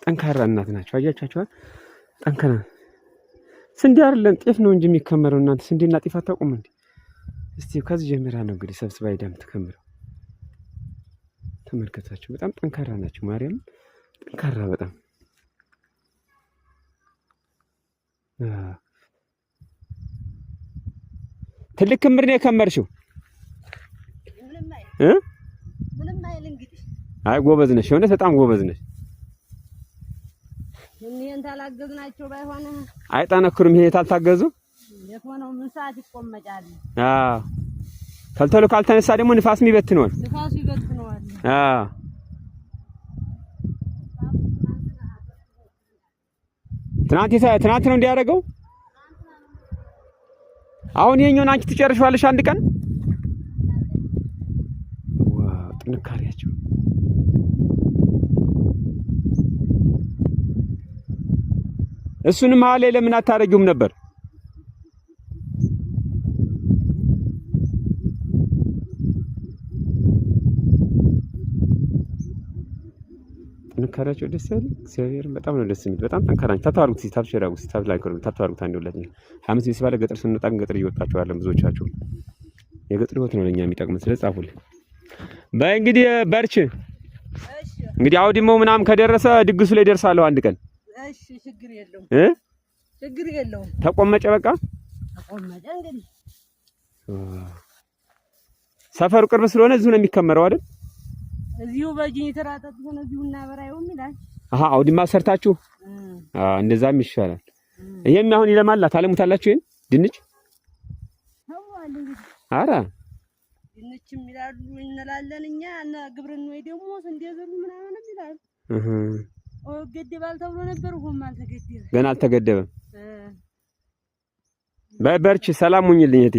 ጠንካራ እናት ናቸው። አያቻችኋል? ጠንካራ ስንዴ አይደለም ጤፍ ነው እንጂ የሚከመረው እናንተ ስንዴና ጤፍ አታውቁም እንዴ? እስቲ ከዚህ ጀምራ ነው እንግዲህ ሰብስባ ሄዳም ትከምረው። ተመልከታችሁ፣ በጣም ጠንካራ ናቸው። ማርያም ጠንካራ በጣም ትልቅ ክምር ነው የከመርሽው? ምንም አይል እንግዲህ። አይ ጎበዝ ነሽ፣ የሆነ በጣም ጎበዝ ነሽ። እኔን ታላገዝናቸው ባይሆን አይጠነክሩም። ይሄ ታልታገዙ የሆነው ምን ሰዓት ይቆመጫል? አዎ ተልተሎ ካልተነሳ ደግሞ ንፋስም ይበትነዋል። ንፋሱ ይበትነዋል። አዎ ትናንት ነው እንዲያደርገው። አሁን የኛውን አንቺ ትጨርሻለሽ አንድ ቀን። ዋው ጥንካሬያቸው እሱንም መሀል ላይ ለምን አታረጊውም ነበር? ጥንካሬያቸው ደስ ይላል። እግዚአብሔር በጣም ነው ደስ የሚል። በጣም ጠንካራ ናቸው። ታታሩት ሲታብሸራው ሲታብላይኮር ታታሩት አንድ ሁለት ሐሙስ ሲባል ገጠር ስንወጣ ገጠር እየወጣችሁ አለ ብዙዎቻችሁ። የገጠር ህይወት ነው ለኛ የሚጠቅመው። ስለጻፉልኝ በይ እንግዲህ በርቺ። እሺ እንግዲህ አውዲሞ ምናምን ከደረሰ ድግሱ ላይ ደርሳለሁ አንድ ቀን። እሺ ችግር የለውም ችግር የለውም። ተቆመጨ በቃ ተቆመጨ። እንግዲህ ሰፈሩ ቅርብ ስለሆነ እዚሁ ነው የሚከመረው አይደል? እዚሁ በጅኒ ተራጠጥ ሆነ እዚሁ እናበራየውም ይላል። አውዲማ ሰርታችሁ እንደዛም ይሻላል። ይሄም አሁን ይለማላ ታለሙታላችሁ። ይሄን ድንች ታዋል እንግዲህ አራ ድንችም ይላሉ እንላለን እኛ እና ግብርን ወይ ደግሞ ስንዴ ዘሩ ምናምን ይላል። ገደባል ተብሎ ነበር። ሆም አልተገደበም፣ ገና አልተገደበም። በርቺ፣ ሰላም ሁኚልኝ እህቴ።